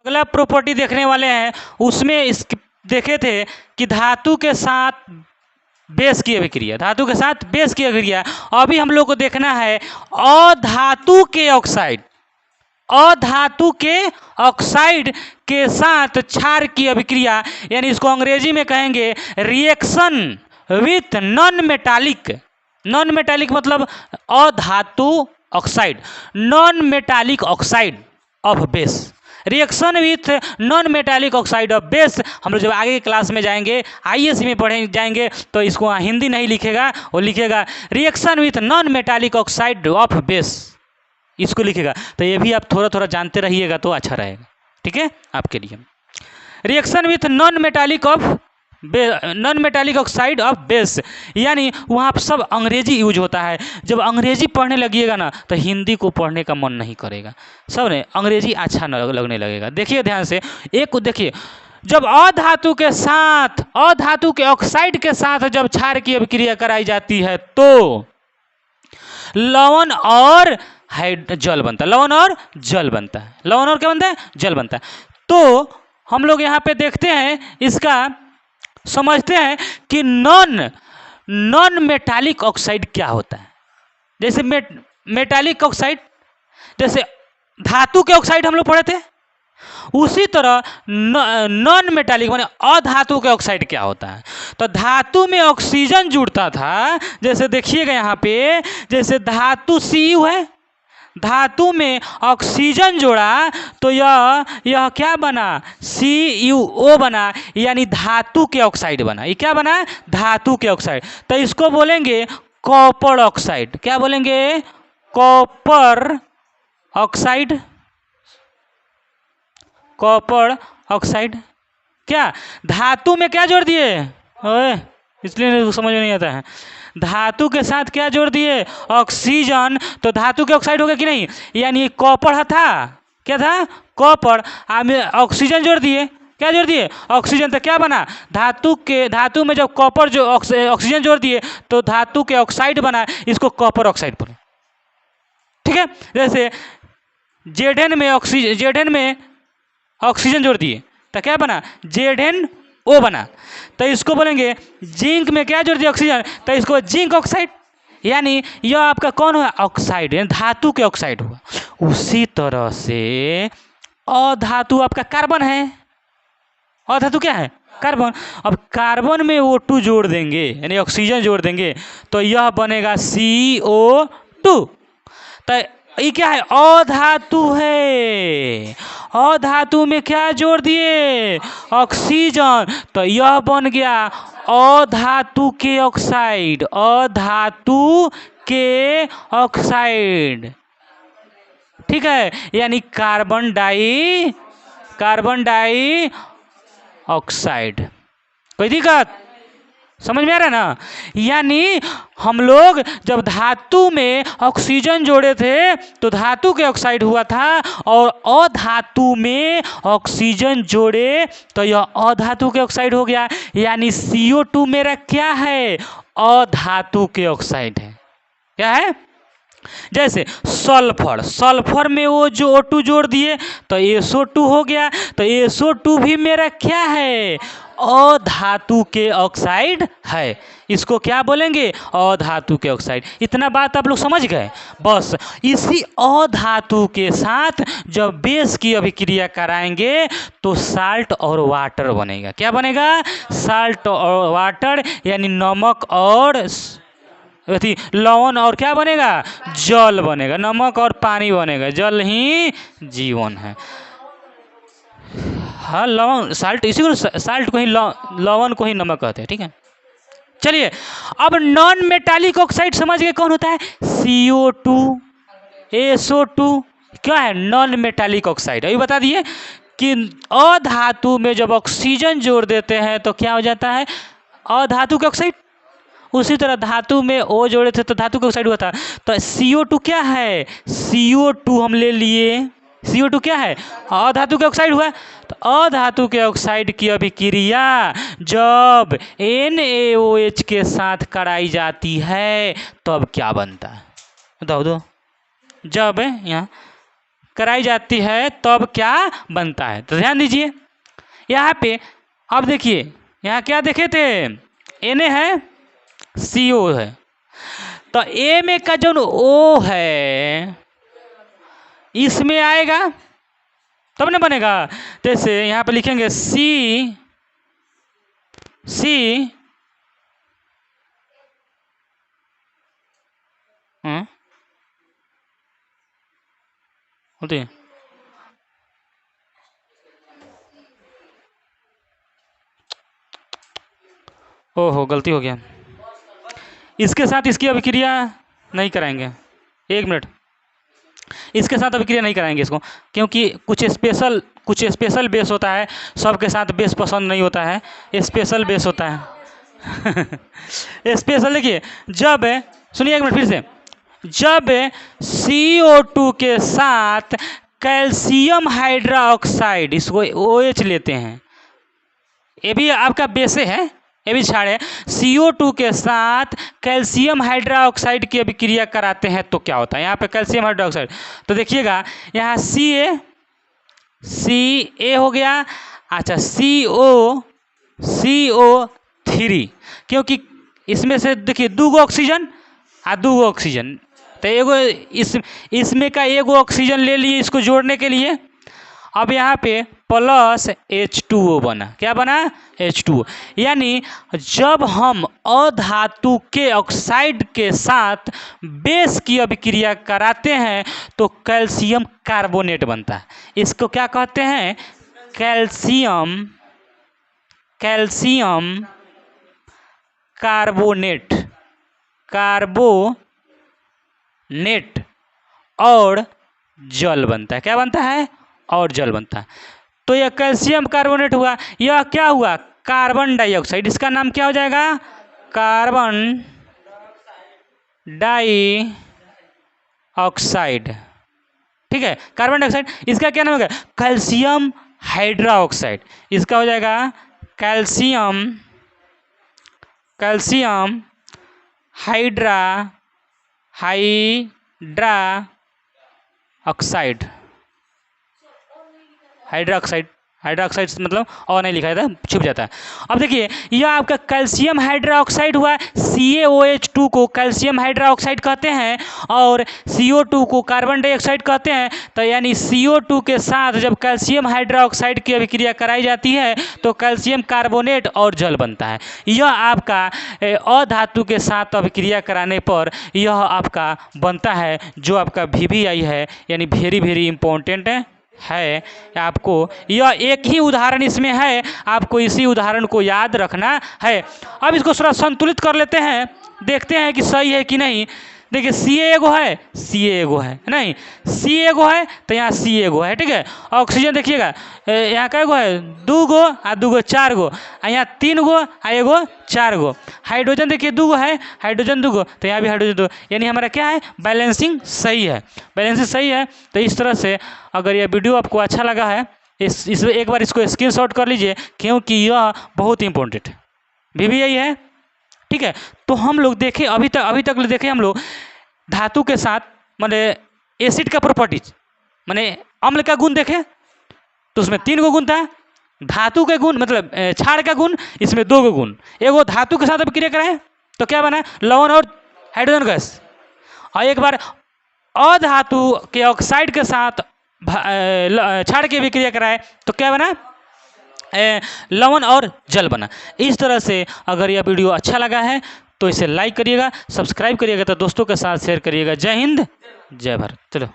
अगला प्रॉपर्टी देखने वाले हैं, उसमें इस देखे थे कि धातु के साथ बेस की अभिक्रिया, धातु के साथ बेस की अभिक्रिया। अभी हम लोग को देखना है अधातु के ऑक्साइड, अधातु के ऑक्साइड के साथ क्षार की अभिक्रिया, यानी इसको अंग्रेजी में कहेंगे reaction with non metallic. Non metallic मतलब अधातु oxide, non metallic oxide of base, reaction with non metallic oxide of base. हम लोग जब आगे की क्लास में जाएंगे, आईएससी में पढ़े जाएंगे, तो इसको हिंदी नहीं लिखेगा, वो लिखेगा reaction with non metallic oxide of base, इसको लिखेगा। तो ये भी आप थोड़ा थोड़ा जानते रहिएगा तो अच्छा रहेगा, ठीक है आपके लिए। Reaction with non metallic oxide of base, यानी वहाँ पर सब अंग्रेजी यूज होता है। जब अंग्रेजी पढ़ने लगिएगा ना तो हिंदी को पढ़ने का मन नहीं करेगा, सब ने अंग्रेजी अच्छा लगने लगेगा। देखिए ध्यान से, एक को देखिए, जब अधातु के साथ, अधातु के ऑक्साइड के साथ जब क्षार की अभिक्रिया कराई जाती है तो लवण और जल बनता है, लवण और जल बनता है, लवण और क्या बनता है, जल बनता है। तो हम लोग यहाँ पे देखते हैं, इसका समझते हैं कि नॉन मेटालिक ऑक्साइड क्या होता है। जैसे मेटालिक ऑक्साइड, जैसे धातु के ऑक्साइड हम लोग पढ़े थे, उसी तरह नॉन मेटालिक माने अधातु के ऑक्साइड क्या होता है। तो धातु में ऑक्सीजन जुड़ता था, जैसे देखिएगा यहाँ पे, जैसे धातु Cu है, धातु में ऑक्सीजन जोड़ा तो यह क्या बना, CuO बना, यानी धातु के ऑक्साइड बना। ये क्या बना, धातु के ऑक्साइड। तो इसको बोलेंगे कॉपर ऑक्साइड। क्या बोलेंगे, कॉपर ऑक्साइड, कॉपर ऑक्साइड। क्या धातु में क्या जोड़ दिए, इसलिए समझ में नहीं आता है, धातु के साथ क्या जोड़ दिए, ऑक्सीजन, तो धातु के ऑक्साइड हो गया कि नहीं, यानी कॉपर था, क्या था, कॉपर, ऑक्सीजन जोड़ दिए, क्या जोड़ दिए, ऑक्सीजन, तो क्या बना, धातु में जब कॉपर जो ऑक्सीजन जोड़ दिए तो धातु के ऑक्साइड बना, इसको कॉपर ऑक्साइड बोले, ठीक है। जैसे Zn में ऑक्सीजन जोड़ दिए तो क्या बना, ZnO बना, तो इसको बोलेंगे जिंक में क्या जोड़ दिया, ऑक्सीजन, तो इसको जिंक ऑक्साइड, यानी यह आपका कौन हुआ, ऑक्साइड, यानी धातु के ऑक्साइड हुआ। उसी तरह से अधातु आपका कार्बन है, अधातु क्या है, कार्बन। अब कार्बन में O2 जोड़ देंगे, यानी ऑक्सीजन जोड़ देंगे, तो यह बनेगा CO2। तो ये क्या है, अधातु है, अधातु में क्या जोड़ दिए, ऑक्सीजन, तो यह बन गया अधातु के ऑक्साइड, अधातु के ऑक्साइड, ठीक है, यानी कार्बन डाई ऑक्साइड। कोई दिक्कत, समझ में आ रहा है ना। यानी हम लोग जब धातु में ऑक्सीजन जोड़े थे तो धातु के ऑक्साइड हुआ था, और अधातु में ऑक्सीजन जोड़े तो यह अधातु के ऑक्साइड हो गया, यानी CO2 मेरा क्या है, अधातु के ऑक्साइड है। क्या है, जैसे सल्फर, सल्फर में वो जो O2 जोड़ दिए तो SO2 हो गया, तो SO2 भी मेरा क्या है, अधातु के ऑक्साइड है। इसको क्या बोलेंगे, अधातु के ऑक्साइड। इतना बात आप लोग समझ गए। बस इसी अधातु के साथ जब बेस की अभिक्रिया कराएंगे तो साल्ट और वाटर बनेगा। क्या बनेगा, साल्ट और वाटर, यानी नमक और लवण, और क्या बनेगा, जल बनेगा। नमक और पानी बनेगा, जल ही जीवन है। हाँ, लवण, साल्ट, इसी को साल्ट को ही लवण को ही नमक कहते हैं, ठीक है। चलिए, अब नॉन मेटालिक ऑक्साइड समझ गए कौन होता है, CO2, SO2, क्या है, नॉन मेटालिक ऑक्साइड। अभी बता दिए कि अधातु में जब ऑक्सीजन जोड़ देते हैं तो क्या हो जाता है, अधातु के ऑक्साइड। उसी तरह धातु में O जोड़े थे तो धातु के ऑक्साइड हुआ था। तो CO2 क्या है, CO2 हम ले लिए, CO2 क्या है, अधातु के ऑक्साइड हुआ। तो अधातु के ऑक्साइड की अभिक्रिया जब NaOH के साथ कराई जाती है तब क्या बनता है, बताओ दो, जब यहाँ कराई जाती है तब क्या बनता है। तो ध्यान दीजिए यहाँ पे, अब देखिए यहाँ क्या देखे थे, Na है, CO है, तो A में का जो O है इसमें आएगा तब ना बनेगा। जैसे यहाँ पे लिखेंगे C होती है, ओहो गलती हो गया, इसके साथ इसकी अभिक्रिया नहीं कराएंगे, 1 मिनट, इसके साथ अभिक्रिया नहीं कराएंगे इसको, क्योंकि कुछ स्पेशल बेस होता है, सबके साथ बेस पसंद नहीं होता है, स्पेशल बेस होता है स्पेशल देखिए, जब सुनिए 1 मिनट फिर से, जब CO2 के साथ कैल्शियम हाइड्रोक्साइड, इसको OH लेते हैं, ये भी आपका बेसे है, ये भी क्षार है, CO2 के साथ कैल्शियम हाइड्रोक्साइड की अभिक्रिया कराते हैं तो क्या होता है, यहाँ पे कैल्शियम हाइड्रोक्साइड, तो देखिएगा यहाँ Ca हो गया, अच्छा CO3, क्योंकि इसमें से देखिए 2 ऑक्सीजन और 2 ऑक्सीजन, तो एगो इसमें का एगो ऑक्सीजन ले लिए इसको जोड़ने के लिए, अब यहाँ पे प्लस H2O बना, क्या बना, H2O, यानी जब हम अधातु के ऑक्साइड के साथ बेस की अभिक्रिया कराते हैं तो कैल्शियम कार्बोनेट बनता है, इसको क्या कहते हैं, कैल्शियम कार्बोनेट और जल बनता है, क्या बनता है, और जल बनता है। तो यह कैल्शियम कार्बोनेट हुआ, यह क्या हुआ, कार्बन डाइऑक्साइड, इसका नाम क्या हो जाएगा, कार्बन डाइऑक्साइड, ठीक है, कार्बन डाइऑक्साइड, इसका क्या नाम होगा, कैल्शियम हाइड्रोक्साइड, इसका हो जाएगा कैल्शियम हाइड्रोक्साइड मतलब और नहीं लिखा था, छुप जाता है। अब देखिए यह आपका कैल्शियम हाइड्रोक्साइड हुआ, CaOH2 को कैल्शियम हाइड्रोक्साइड कहते हैं और CO2 को कार्बन डाइऑक्साइड कहते हैं, तो यानी CO2 के साथ जब कैल्शियम हाइड्रोक्साइड की अभिक्रिया कराई जाती है तो कैल्शियम कार्बोनेट और जल बनता है। यह आपका अधातु के साथ अभिक्रिया कराने पर यह आपका बनता है जो आपका VVI है, यानी वेरी इम्पोर्टेंट है। आपको यह एक ही उदाहरण इसमें है, आपको इसी उदाहरण को याद रखना है। अब इसको थोड़ा संतुलित कर लेते हैं, देखते हैं कि सही है कि नहीं। देखिए Ca एगो है, Ca एगो है नहीं, C एगो है तो यहाँ C एगो है, ठीक है। ऑक्सीजन देखिएगा यहाँ का एगो है, 2 गो आ 2 गो 4 गो, यहाँ 3 गो आ एगो 4 गो। हाइड्रोजन देखिए 2 गो है, हाइड्रोजन 2 गो, तो यहाँ भी हाइड्रोजन 2, यानी हमारा क्या है, बैलेंसिंग सही है, बैलेंसिंग सही है। तो इस तरह से अगर यह वीडियो आपको अच्छा लगा है, इस एक बार इसको स्क्रीनशॉट कर लीजिए, क्योंकि यह बहुत इंपॉर्टेंट है, VVI है, ठीक है। तो हम लोग देखें अभी तक देखें हम लोग धातु के साथ माने एसिड का प्रॉपर्टीज, माने अम्ल का गुण देखें तो उसमें 3 गो गुण था, धातु के गुण मतलब क्षार का गुण इसमें 2 गो गुण, एगो धातु के साथ अभिक्रिया कराए तो क्या बना, लवण और हाइड्रोजन गैस, और एक बार अधातु के ऑक्साइड के साथ क्षार की अभिक्रिया कराए तो क्या बना, लवण और जल बना। इस तरह से अगर यह वीडियो अच्छा लगा है तो इसे लाइक करिएगा, सब्सक्राइब करिएगा, तो दोस्तों के साथ शेयर करिएगा। जय हिंद, जय भारत। चलो।